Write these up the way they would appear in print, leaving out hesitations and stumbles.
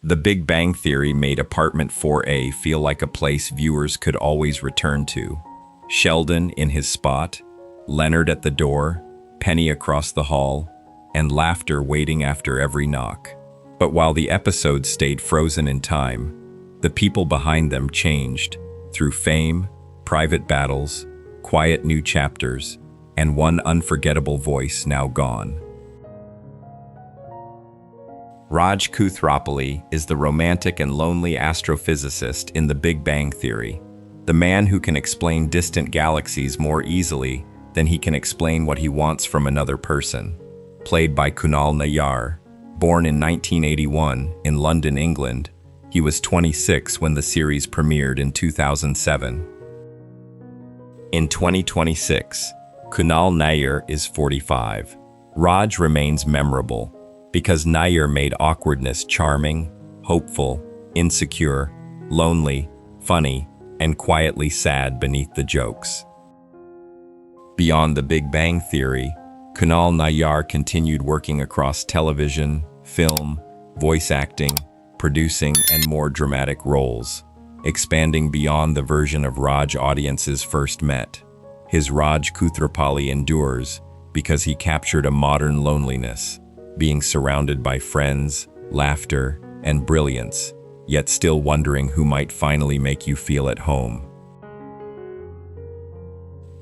The Big Bang Theory made Apartment 4A feel like a place viewers could always return to. Sheldon in his spot, Leonard at the door, Penny across the hall, and laughter waiting after every knock. But while the episodes stayed frozen in time, the people behind them changed through fame, private battles, quiet new chapters, and one unforgettable voice now gone. Rauch is the romantic and lonely astrophysicist in The Big Bang Theory, the man who can explain distant galaxies more easily than he can explain what he wants from another person. Played by Kunal Nayyar, born in 1981 in London, England, he was 26 when the series premiered in 2007. In 2026, Kunal Nayyar is 45. Rauch remains memorable because Nayyar made awkwardness charming, hopeful, insecure, lonely, funny, and quietly sad beneath the jokes. Beyond The Big Bang Theory, Kunal Nayyar continued working across television, film, voice acting, producing, and more dramatic roles, expanding beyond the version of Rauch audiences first met. His Rauch endures because he captured a modern loneliness, being surrounded by friends, laughter, and brilliance, yet still wondering who might finally make you feel at home.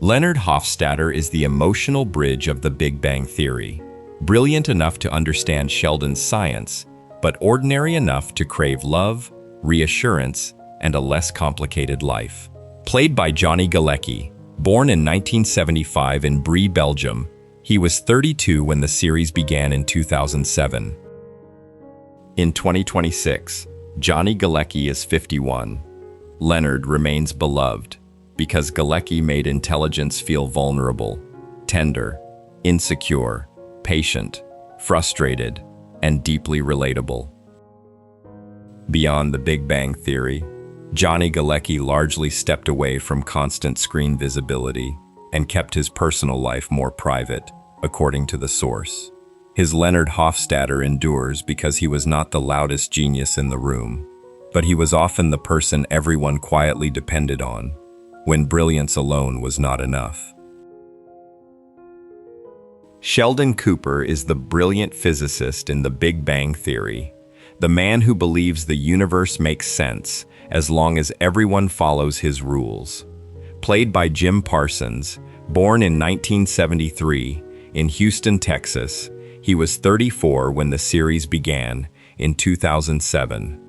Leonard Hofstadter is the emotional bridge of The Big Bang Theory, brilliant enough to understand Sheldon's science, but ordinary enough to crave love, reassurance, and a less complicated life. Played by Johnny Galecki, born in 1975 in Brie, Belgium, he was 32 when the series began in 2007. In 2026, Johnny Galecki is 51. Leonard remains beloved because Galecki made intelligence feel vulnerable, tender, insecure, patient, frustrated, and deeply relatable. Beyond The Big Bang Theory, Johnny Galecki largely stepped away from constant screen visibility and kept his personal life more private, according to the source. His Leonard Hofstadter endures because he was not the loudest genius in the room, but he was often the person everyone quietly depended on, when brilliance alone was not enough. Sheldon Cooper is the brilliant physicist in The Big Bang Theory, the man who believes the universe makes sense as long as everyone follows his rules. Played by Jim Parsons, born in 1973 in Houston, Texas, he was 34 when the series began in 2007.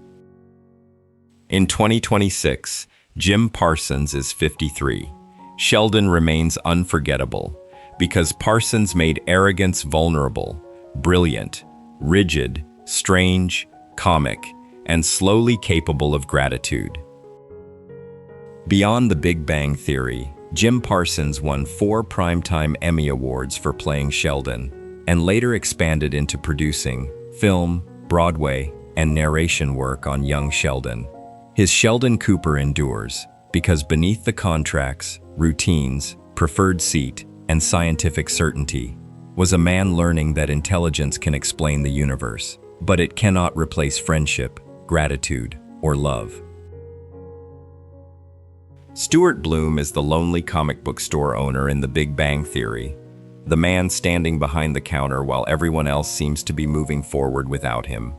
In 2026, Jim Parsons is 53. Sheldon remains unforgettable because Parsons made arrogance vulnerable, brilliant, rigid, strange, comic, and slowly capable of gratitude. Beyond The Big Bang Theory, Jim Parsons won 4 Primetime Emmy Awards for playing Sheldon, and later expanded into producing film, Broadway, and narration work on young Sheldon. His Sheldon Cooper endures because beneath the contracts, routines, preferred seat, and scientific certainty was a man learning that intelligence can explain the universe, but it cannot replace friendship, gratitude, or love. Stuart Bloom is the lonely comic book store owner in The Big Bang Theory, the man standing behind the counter while everyone else seems to be moving forward without him.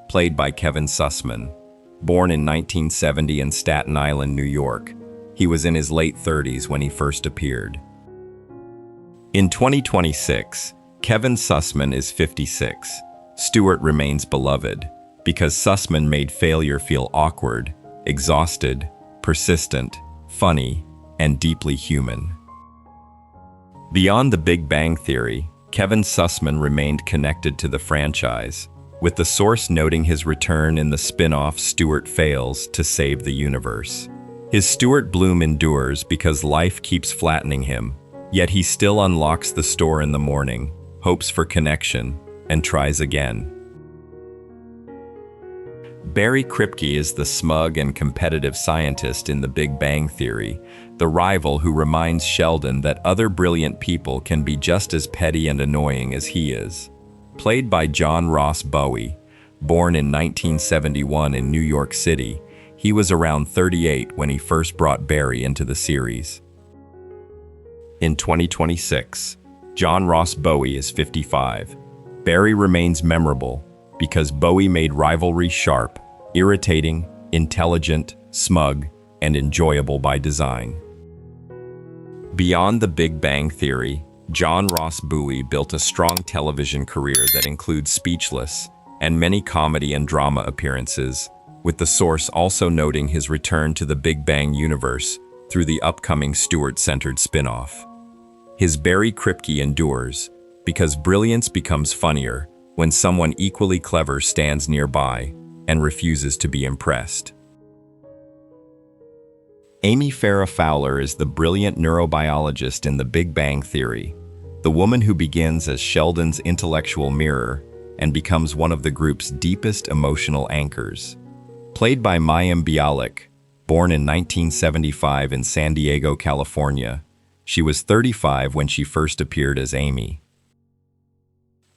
Played by Kevin Sussman, born in 1970 in Staten Island, New York, he was in his late 30s when he first appeared. In 2026, Kevin Sussman is 56. Stuart remains beloved because Sussman made failure feel awkward, exhausted, persistent, funny, and deeply human. Beyond The Big Bang Theory, Kevin Sussman remained connected to the franchise, with the source noting his return in the spin-off Stuart Fails to Save the Universe. His Stuart Bloom endures because life keeps flattening him, yet he still unlocks the store in the morning, hopes for connection, and tries again. Barry Kripke is the smug and competitive scientist in The Big Bang Theory, the rival who reminds Sheldon that other brilliant people can be just as petty and annoying as he is. Played by John Ross Bowie, born in 1971 in New York City, he was around 38 when he first brought Barry into the series. In 2026, John Ross Bowie is 55. Barry remains memorable because Bowie made rivalry sharp, irritating, intelligent, smug, and enjoyable by design. Beyond The Big Bang Theory, John Ross Bowie built a strong television career that includes Speechless and many comedy and drama appearances, with the source also noting his return to the Big Bang universe through the upcoming Stewart-centered spin-off. His Barry Kripke endures because brilliance becomes funnier when someone equally clever stands nearby and refuses to be impressed. Amy Farrah Fowler is the brilliant neurobiologist in The Big Bang Theory, the woman who begins as Sheldon's intellectual mirror and becomes one of the group's deepest emotional anchors. Played by Mayim Bialik, born in 1975 in San Diego, California, she was 35 when she first appeared as Amy.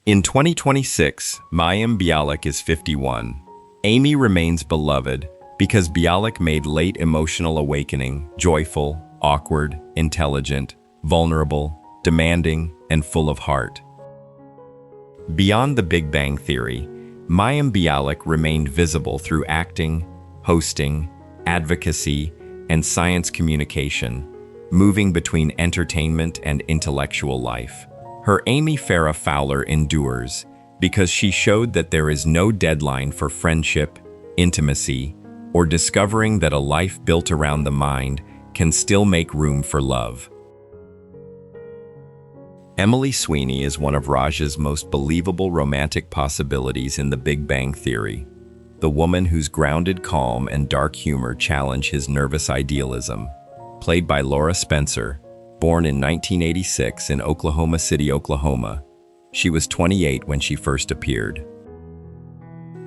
In 2026, Mayim Bialik is 51. Amy remains beloved because Bialik made late emotional awakening joyful, awkward, intelligent, vulnerable, demanding, and full of heart. Beyond The Big Bang Theory, Mayim Bialik remained visible through acting, hosting, advocacy, and science communication, moving between entertainment and intellectual life. Her Amy Farrah Fowler endures because she showed that there is no deadline for friendship, intimacy, or discovering that a life built around the mind can still make room for love. Emily Sweeney is one of Raj's most believable romantic possibilities in The Big Bang Theory, the woman whose grounded calm and dark humor challenge his nervous idealism. Played by Laura Spencer, born in 1986 in Oklahoma City, Oklahoma, she was 28 when she first appeared.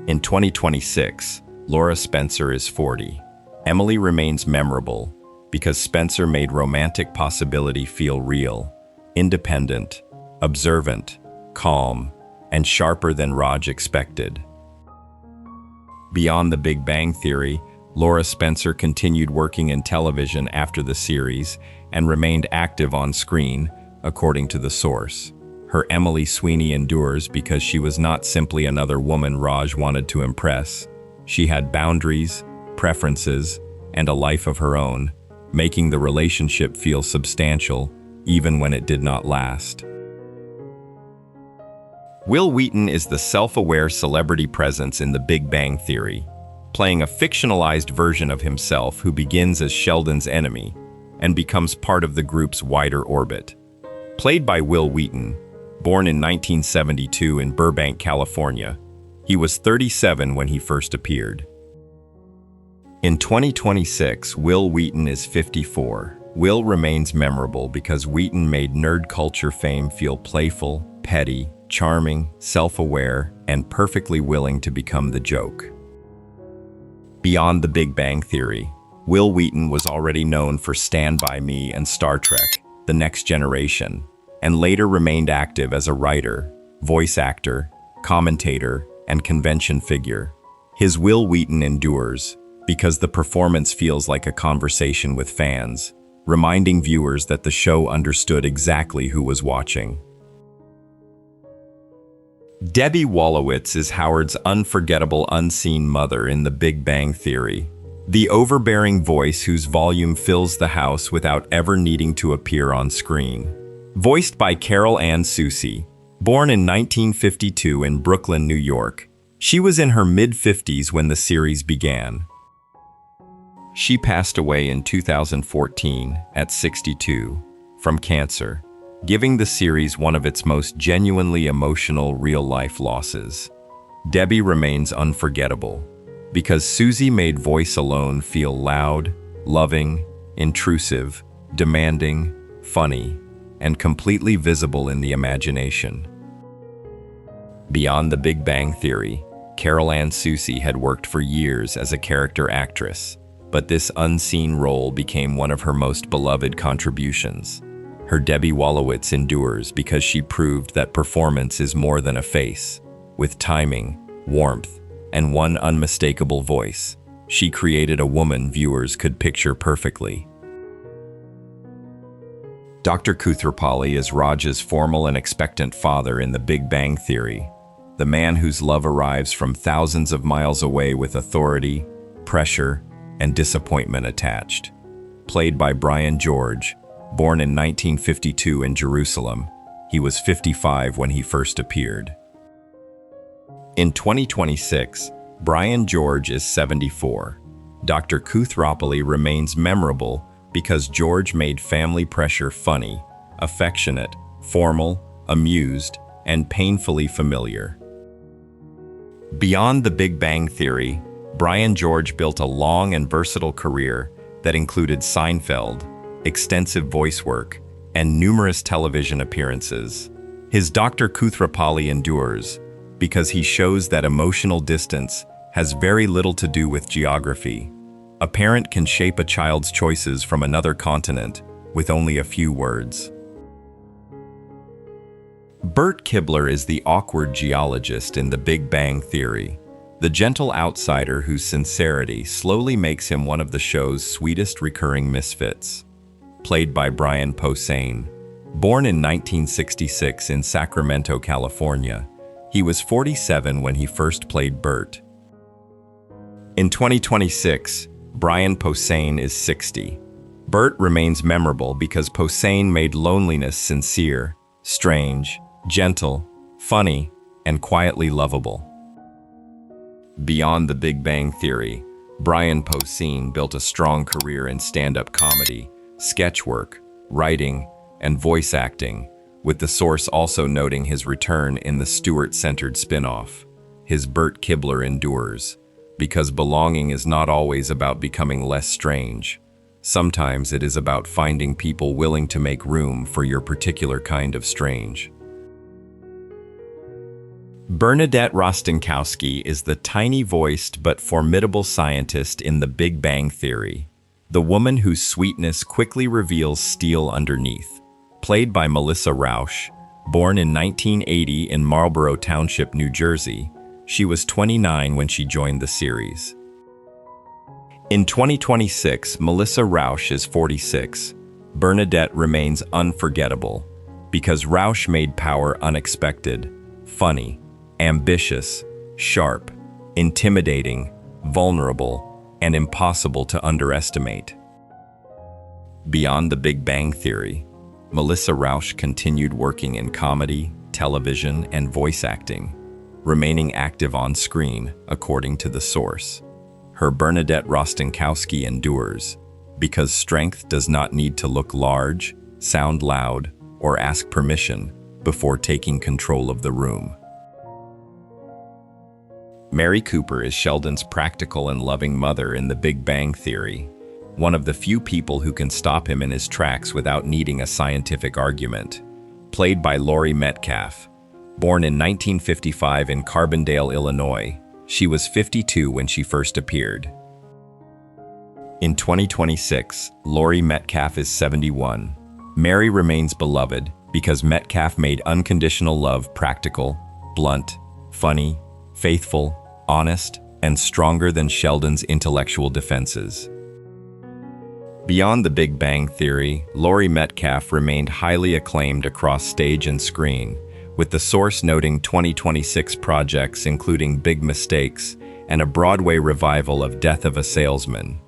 In 2026, Laura Spencer is 40. Emily remains memorable because Spencer made romantic possibility feel real, independent, observant, calm, and sharper than Raj expected. Beyond The Big Bang Theory, Laura Spencer continued working in television after the series and remained active on screen, according to the source. Her Emily Sweeney endures because she was not simply another woman Raj wanted to impress. She had boundaries, preferences, and a life of her own, making the relationship feel substantial even when it did not last. Wil Wheaton is the self-aware celebrity presence in The Big Bang Theory, playing a fictionalized version of himself who begins as Sheldon's enemy and becomes part of the group's wider orbit. Played by Wil Wheaton, born in 1972 in Burbank, California, he was 37 when he first appeared. In 2026, Wil Wheaton is 54. Wil remains memorable because Wheaton made nerd culture fame feel playful, petty, charming, self-aware, and perfectly willing to become the joke. Beyond The Big Bang Theory, Wil Wheaton was already known for Stand By Me and Star Trek: The Next Generation, and later remained active as a writer, voice actor, commentator, and convention figure. His Wil Wheaton endures because the performance feels like a conversation with fans, reminding viewers that the show understood exactly who was watching. Debbie Wolowitz is Howard's unforgettable unseen mother in The Big Bang Theory, the overbearing voice whose volume fills the house without ever needing to appear on screen. Voiced by Carol Ann Susi, born in 1952 in Brooklyn, New York, she was in her mid-50s when the series began. She passed away in 2014 at 62 from cancer, giving the series one of its most genuinely emotional real-life losses. Debbie remains unforgettable because Susie made voice alone feel loud, loving, intrusive, demanding, funny, and completely visible in the imagination. Beyond The Big Bang Theory, Carol Ann Susi had worked for years as a character actress, but this unseen role became one of her most beloved contributions. Her Debbie Wolowitz endures because she proved that performance is more than a face, with timing, warmth, and one unmistakable voice. She created a woman viewers could picture perfectly. Dr. Koothrappali is Raj's formal and expectant father in The Big Bang Theory, the man whose love arrives from thousands of miles away with authority, pressure, and disappointment attached. Played by Brian George, born in 1952 in Jerusalem, he was 55 when he first appeared. In 2026, Brian George is 74. Dr. Koothrappali remains memorable because George made family pressure funny, affectionate, formal, amused, and painfully familiar. Beyond The Big Bang Theory, Brian George built a long and versatile career that included Seinfeld, extensive voice work, and numerous television appearances. His Dr. Koothrappali endures because he shows that emotional distance has very little to do with geography. A parent can shape a child's choices from another continent with only a few words. Bert Kibler is the awkward geologist in The Big Bang Theory, the gentle outsider whose sincerity slowly makes him one of the show's sweetest recurring misfits. Played by Brian Posehn, born in 1966 in Sacramento, California, he was 47 when he first played Bert. In 2026, Brian Posehn is 60. Bert remains memorable because Posehn made loneliness sincere, strange, gentle, funny, and quietly lovable. Beyond The Big Bang Theory, Brian Posehn built a strong career in stand-up comedy, sketch work, writing, and voice acting, with the source also noting his return in the Stewart-centered spin-off. His Bert Kibler endures, because belonging is not always about becoming less strange. Sometimes it is about finding people willing to make room for your particular kind of strange. Bernadette Rostenkowski is the tiny-voiced but formidable scientist in The Big Bang Theory, the woman whose sweetness quickly reveals steel underneath. Played by Melissa Rauch, born in 1980 in Marlborough Township, New Jersey, she was 29 when she joined the series. In 2026, Melissa Rauch is 46. Bernadette remains unforgettable because Rauch made power unexpected, funny, ambitious, sharp, intimidating, vulnerable, and impossible to underestimate. Beyond The Big Bang Theory, Melissa Rauch continued working in comedy, television, and voice acting, remaining active on screen, according to the source. Her Bernadette Rostenkowski endures because strength does not need to look large, sound loud, or ask permission before taking control of the room. Mary Cooper is Sheldon's practical and loving mother in The Big Bang Theory, one of the few people who can stop him in his tracks without needing a scientific argument. Played by Laurie Metcalf, born in 1955 in Carbondale, Illinois, she was 52 when she first appeared. In 2026, Laurie Metcalf is 71. Mary remains beloved because Metcalf made unconditional love practical, blunt, funny, faithful, honest, and stronger than Sheldon's intellectual defenses. Beyond The Big Bang Theory, Laurie Metcalf remained highly acclaimed across stage and screen, with the source noting 2026 projects including Big Mistakes and a Broadway revival of Death of a Salesman.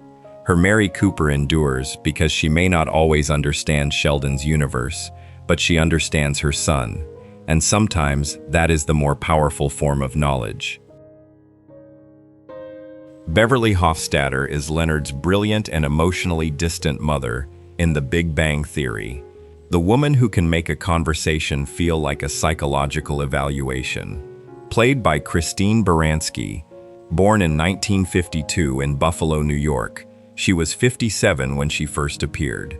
Her Mary Cooper endures because she may not always understand Sheldon's universe, but she understands her son, and sometimes that is the more powerful form of knowledge. Beverly Hofstadter is Leonard's brilliant and emotionally distant mother in The Big Bang Theory, the woman who can make a conversation feel like a psychological evaluation. Played by Christine Baranski, born in 1952 in Buffalo, New York, she was 57 when she first appeared.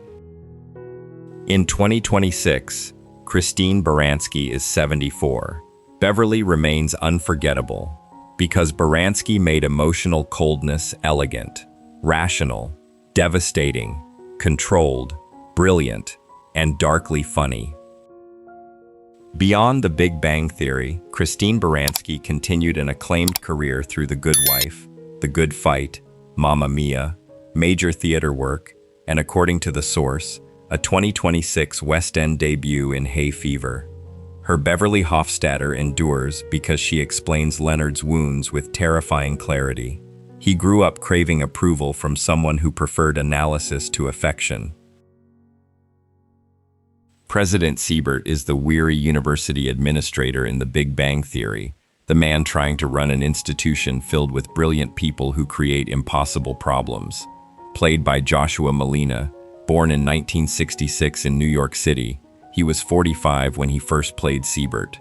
In 2026, Christine Baranski is 74. Beverly remains unforgettable because Baranski made emotional coldness elegant, rational, devastating, controlled, brilliant, and darkly funny. Beyond The Big Bang Theory, Christine Baranski continued an acclaimed career through The Good Wife, The Good Fight, Mamma Mia, major theater work, and according to The Source, a 2026 West End debut in Hay Fever. Her Beverly Hofstadter endures because she explains Leonard's wounds with terrifying clarity. He grew up craving approval from someone who preferred analysis to affection. President Siebert is the weary university administrator in The Big Bang Theory, the man trying to run an institution filled with brilliant people who create impossible problems. Played by Joshua Malina, born in 1966 in New York City, he was 45 when he first played Siebert.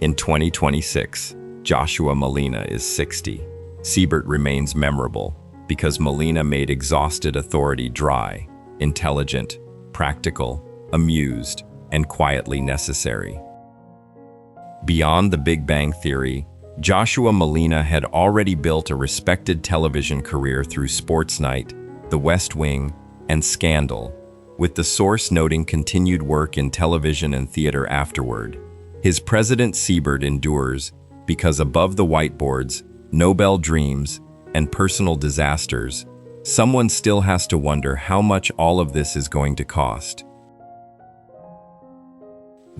In 2026, Joshua Malina is 60. Siebert remains memorable because Malina made exhausted authority dry, intelligent, practical, amused, and quietly necessary. Beyond The Big Bang Theory, Joshua Malina had already built a respected television career through Sports Night, The West Wing, and Scandal, with The Source noting continued work in television and theater afterward. His President Siebert endures because above the whiteboards, Nobel dreams, and personal disasters, someone still has to wonder how much all of this is going to cost.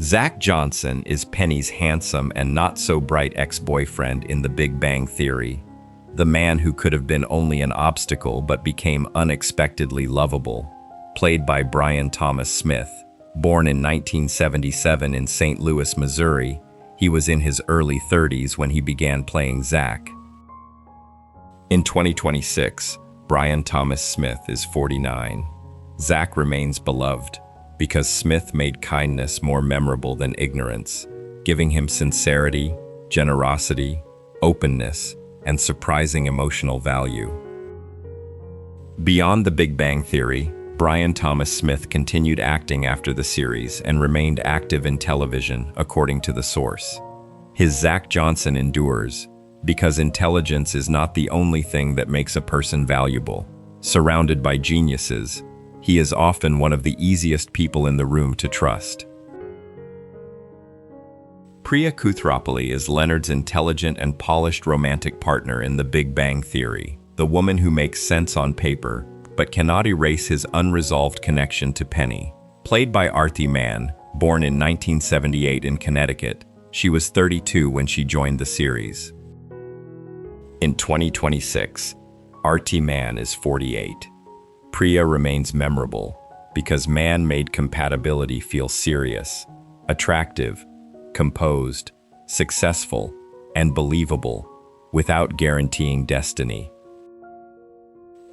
Zach Johnson is Penny's handsome and not-so-bright ex-boyfriend in The Big Bang Theory, the man who could have been only an obstacle but became unexpectedly lovable. Played by Brian Thomas Smith, born in 1977 in St. Louis, Missouri, he was in his early 30s when he began playing Zach. In 2026, Brian Thomas Smith is 49. Zach remains beloved because Smith made kindness more memorable than ignorance, giving him sincerity, generosity, openness, and surprising emotional value. Beyond The Big Bang Theory, Brian Thomas Smith continued acting after the series and remained active in television, according to The Source. His Zach Johnson endures because intelligence is not the only thing that makes a person valuable. Surrounded by geniuses, he is often one of the easiest people in the room to trust. Priya Kuthropoli is Leonard's intelligent and polished romantic partner in The Big Bang Theory, the woman who makes sense on paper, but cannot erase his unresolved connection to Penny. Played by Aarti Mann, born in 1978 in Connecticut, she was 32 when she joined the series. In 2026, Aarti Mann is 48. Priya remains memorable because Mann made compatibility feel serious, attractive, composed, successful, and believable, without guaranteeing destiny.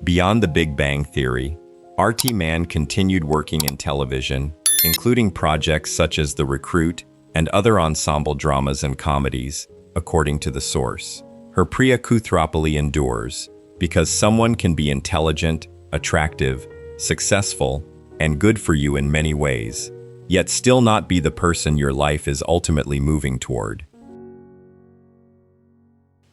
Beyond The Big Bang Theory, Aarti Mann continued working in television, including projects such as The Recruit and other ensemble dramas and comedies, according to The Source. Her Priya Kuthropoli endures because someone can be intelligent, attractive, successful, and good for you in many ways, yet still not be the person your life is ultimately moving toward.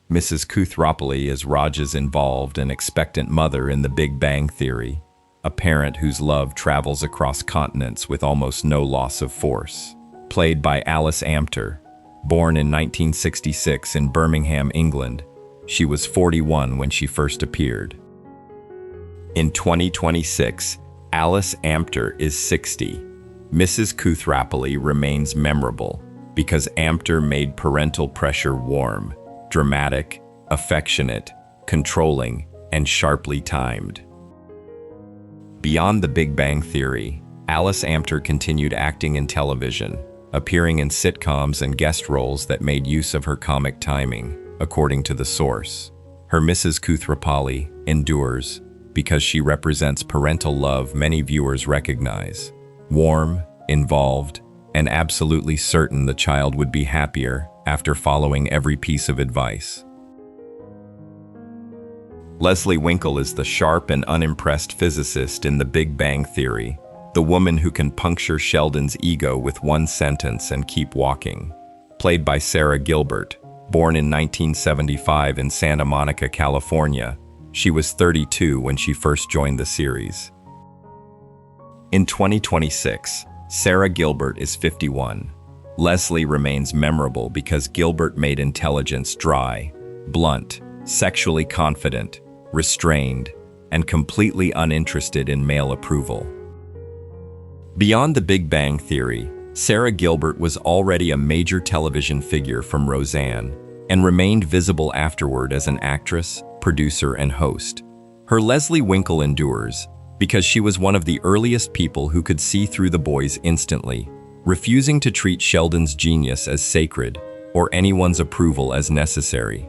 Mrs. Kuthropoli is Raj's involved and expectant mother in The Big Bang Theory, a parent whose love travels across continents with almost no loss of force. Played by Alice Amter, born in 1966 in Birmingham, England, she was 41 when she first appeared. In 2026, Alice Amter is 60. Mrs. Kuthropoli remains memorable because Amter made parental pressure warm, dramatic, affectionate, controlling, and sharply timed. Beyond The Big Bang Theory, Alice Amter continued acting in television, appearing in sitcoms and guest roles that made use of her comic timing, according to The Source. Her Mrs. Kuthropoli endures because she represents parental love many viewers recognize. Warm, involved, and absolutely certain the child would be happier after following every piece of advice. Leslie Winkle is the sharp and unimpressed physicist in The Big Bang Theory, the woman who can puncture Sheldon's ego with one sentence and keep walking. Played by Sarah Gilbert, born in 1975 in Santa Monica, California, she was 32 when she first joined the series. In 2026, Sarah Gilbert is 51. Leslie remains memorable because Gilbert made intelligence dry, blunt, sexually confident, restrained, and completely uninterested in male approval. Beyond the Big Bang Theory, Sarah Gilbert was already a major television figure from Roseanne and remained visible afterward as an actress, producer, and host. Her Leslie Winkle endures because she was one of the earliest people who could see through the boys instantly, refusing to treat Sheldon's genius as sacred or anyone's approval as necessary.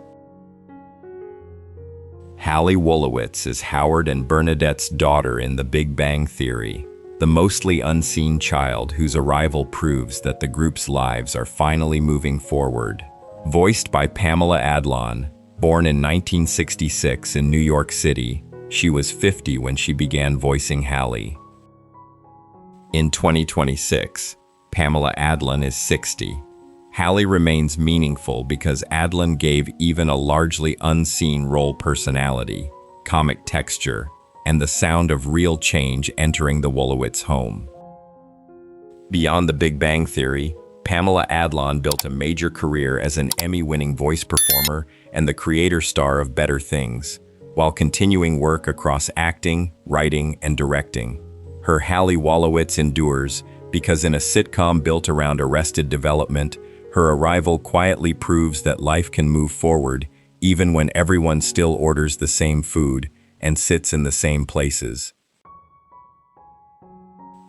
Hallie Wolowitz is Howard and Bernadette's daughter in The Big Bang Theory, the mostly unseen child whose arrival proves that the group's lives are finally moving forward. Voiced by Pamela Adlon, born in 1966 in New York City, she was 50 when she began voicing Hallie. In 2026, Pamela Adlon is 60. Hallie remains meaningful because Adlon gave even a largely unseen role personality, comic texture, and the sound of real change entering the Wolowitz home. Beyond the Big Bang Theory, Pamela Adlon built a major career as an Emmy-winning voice performer and the creator star of Better Things, while continuing work across acting, writing, and directing. Her Hallie Wolowitz endures because in a sitcom built around Arrested Development, her arrival quietly proves that life can move forward even when everyone still orders the same food and sits in the same places.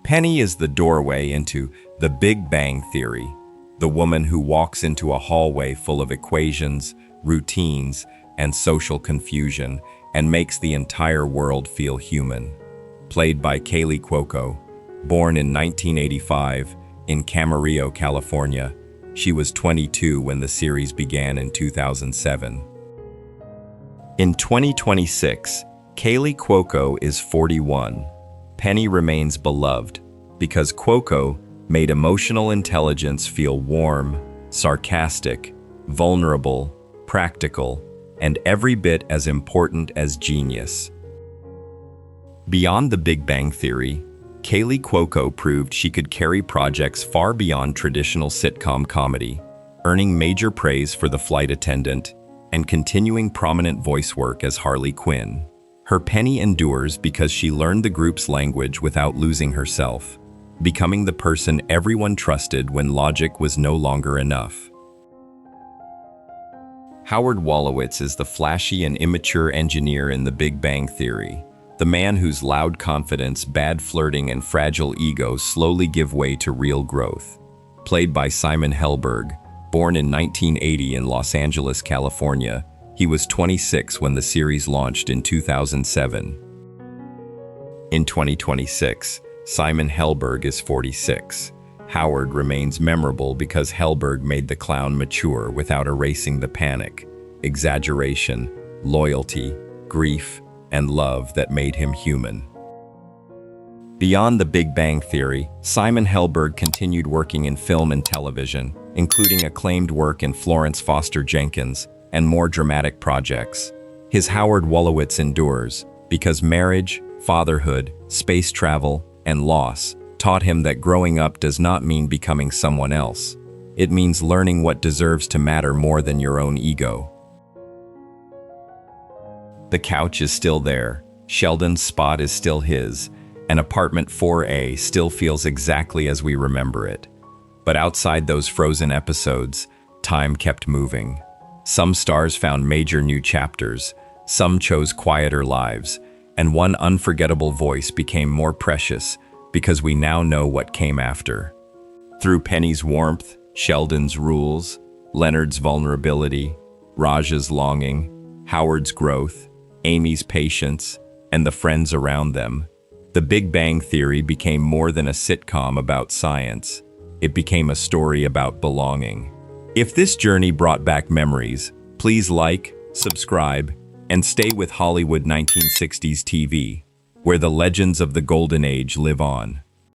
Penny is the doorway into The Big Bang Theory, the woman who walks into a hallway full of equations, routines, and social confusion and makes the entire world feel human. Played by Kaley Cuoco, born in 1985 in Camarillo, California, she was 22 when the series began in 2007. In 2026, Kaley Cuoco is 41. Penny remains beloved because Cuoco made emotional intelligence feel warm, sarcastic, vulnerable, practical, and every bit as important as genius. Beyond the Big Bang Theory, Kaley Cuoco proved she could carry projects far beyond traditional sitcom comedy, earning major praise for The Flight Attendant and continuing prominent voice work as Harley Quinn. Her Penny endures because she learned the group's language without losing herself, becoming the person everyone trusted when logic was no longer enough. Howard Wolowitz is the flashy and immature engineer in The Big Bang Theory, the man whose loud confidence, bad flirting, and fragile ego slowly give way to real growth. Played by Simon Helberg, born in 1980 in Los Angeles, California, he was 26 when the series launched in 2007. In 2026, Simon Helberg is 46. Howard remains memorable because Helberg made the clown mature without erasing the panic, exaggeration, loyalty, grief, and love that made him human. Beyond the Big Bang Theory, Simon Helberg continued working in film and television, including acclaimed work in Florence Foster Jenkins and more dramatic projects. His Howard Wolowitz endures because marriage, fatherhood, space travel, and loss taught him that growing up does not mean becoming someone else. It means learning what deserves to matter more than your own ego. The couch is still there, Sheldon's spot is still his, and apartment 4A still feels exactly as we remember it. But outside those frozen episodes, time kept moving. Some stars found major new chapters, some chose quieter lives, and one unforgettable voice became more precious because we now know what came after. Through Penny's warmth, Sheldon's rules, Leonard's vulnerability, Raj's longing, Howard's growth, Amy's patience, and the friends around them, The Big Bang Theory became more than a sitcom about science. It became a story about belonging. If this journey brought back memories, please like, subscribe, and stay with Hollywood 1960s TV, where the legends of the Golden Age live on.